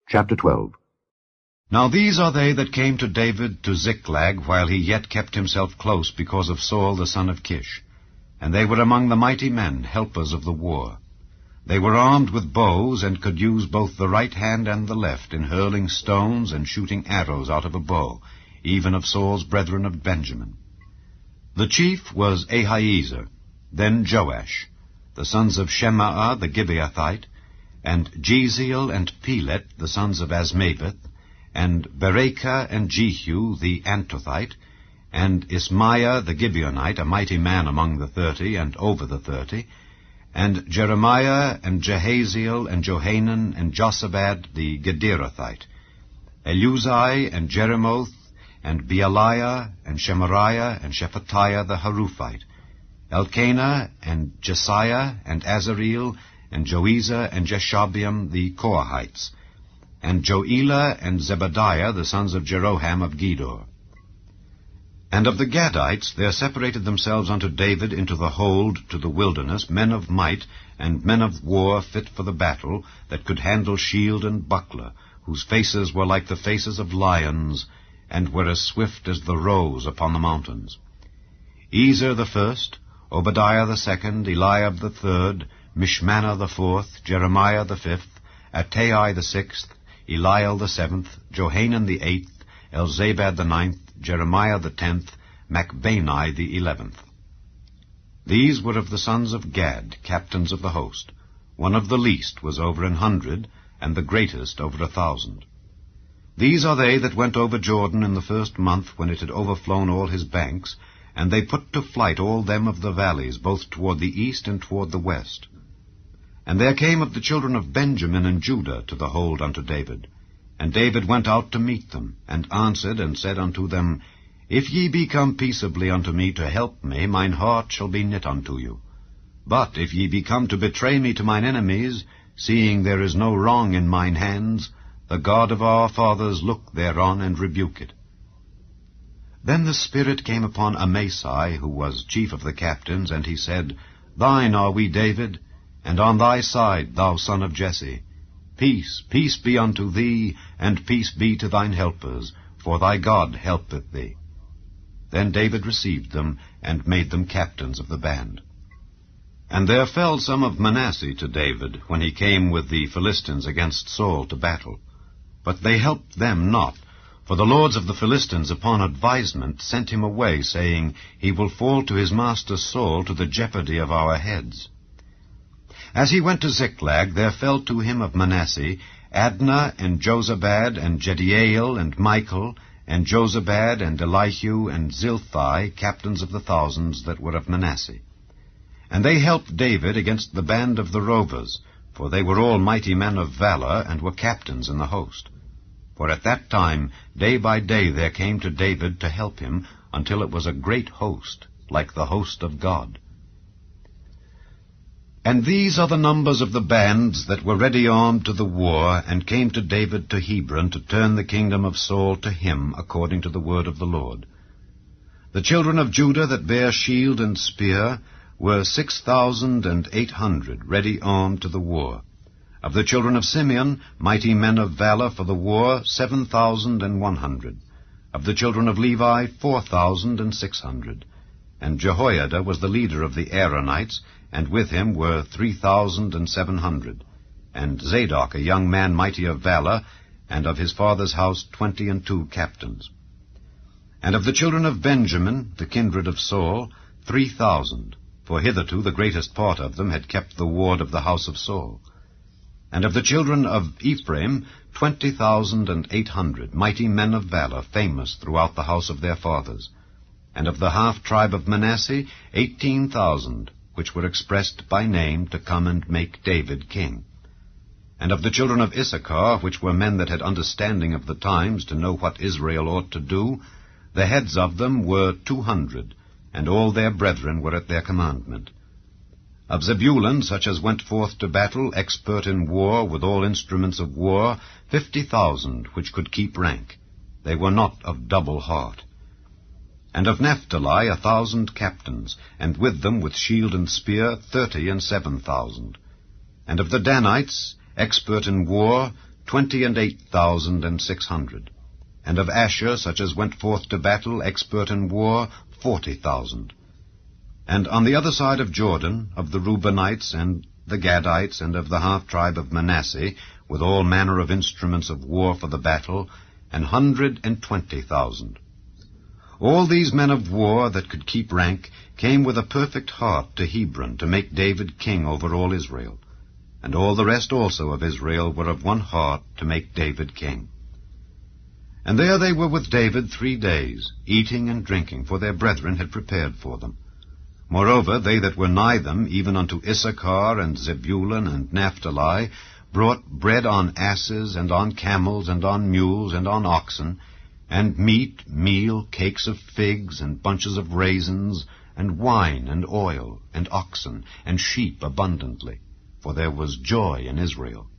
Chapter 12. Now these are they that came to David to Ziklag, while he yet kept himself close because of Saul the son of Kish. And they were among the mighty men, helpers of the war. They were armed with bows, and could use both the right hand and the left in hurling stones and shooting arrows out of a bow, even of Saul's brethren of Benjamin. The chief was Ahiezer, then Joash, the sons of Shemaah the Gibeathite, and Jeziel and Pelet, the sons of Asmaveth, and Berekah and Jehu the Antothite, and Ismaiah the Gibeonite, a mighty man among the 30 and over the 30, and Jeremiah and Jehaziel and Johanan and Josabad the Gederathite, Eluzai and Jeremoth, and Bealiah and Shemariah and Shephatiah the Haruphite, Elkanah and Jesiah and Azareel and Joezer and Jeshabeam the Korahites, and Joelah and Zebadiah the sons of Jeroham of Gedor. And of the Gadites there separated themselves unto David into the hold to the wilderness men of might, and men of war fit for the battle, that could handle shield and buckler, whose faces were like the faces of lions, and were as swift as the roes upon the mountains. Ezer the first, Obadiah the second, Eliab the third, Mishmanah the fourth, Jeremiah the fifth, Attai the sixth, Eliel the seventh, Johanan the eighth, Elzabad the ninth, Jeremiah the 10th, Macbani the 11th. These were of the sons of Gad, captains of the host. One of the least was over 100, and the greatest over 1,000. These are they that went over Jordan in the first month, when it had overflown all his banks, and they put to flight all them of the valleys, both toward the east and toward the west. And there came of the children of Benjamin and Judah to the hold unto David. And David went out to meet them, and answered and said unto them, If ye be come peaceably unto me to help me, mine heart shall be knit unto you. But if ye be come to betray me to mine enemies, seeing there is no wrong in mine hands, the God of our fathers look thereon and rebuke it. Then the Spirit came upon Amasai, who was chief of the captains, and he said, Thine are we, David, and on thy side, thou son of Jesse. Peace, peace be unto thee, and peace be to thine helpers, for thy God helpeth thee. Then David received them, and made them captains of the band. And there fell some of Manasseh to David, when he came with the Philistines against Saul to battle. But they helped them not, for the lords of the Philistines upon advisement sent him away, saying, He will fall to his master Saul to the jeopardy of our heads. As he went to Ziklag, there fell to him of Manasseh Adnah and Jozabad and Jediael and Michael and Jozabad and Elihu and Zilthai, captains of the thousands that were of Manasseh. And they helped David against the band of the rovers, for they were all mighty men of valor, and were captains in the host. For at that time, day by day, there came to David to help him, until it was a great host, like the host of God. And these are the numbers of the bands that were ready armed to the war, and came to David to Hebron to turn the kingdom of Saul to him, according to the word of the Lord. The children of Judah that bare shield and spear were 6,800, ready armed to the war. Of the children of Simeon, mighty men of valor for the war, 7,100. Of the children of Levi, 4,600. And Jehoiada was the leader of the Aaronites, and with him were 3,700. And Zadok, a young man mighty of valor, and of his father's house 22 captains. And of the children of Benjamin, the kindred of Saul, 3,000, for hitherto the greatest part of them had kept the ward of the house of Saul. And of the children of Ephraim, 20,800, mighty men of valor, famous throughout the house of their fathers. And of the half-tribe of Manasseh, 18,000, which were expressed by name to come and make David king. And of the children of Issachar, which were men that had understanding of the times to know what Israel ought to do, the heads of them were 200, and all their brethren were at their commandment. Of Zebulun, such as went forth to battle, expert in war, with all instruments of war, 50,000, which could keep rank. They were not of double heart. And of Naphtali 1,000 captains, and with them with shield and spear 37,000. And of the Danites, expert in war, 28,600. And of Asher, such as went forth to battle, expert in war, 40,000. And on the other side of Jordan, of the Reubenites and the Gadites, and of the half-tribe of Manasseh, with all manner of instruments of war for the battle, 120,000. All these men of war that could keep rank came with a perfect heart to Hebron to make David king over all Israel. And all the rest also of Israel were of one heart to make David king. And there they were with David 3 days, eating and drinking, for their brethren had prepared for them. Moreover, they that were nigh them, even unto Issachar and Zebulun and Naphtali, brought bread on asses, and on camels, and on mules, and on oxen, and meat, meal, cakes of figs, and bunches of raisins, and wine, and oil, and oxen, and sheep abundantly, for there was joy in Israel.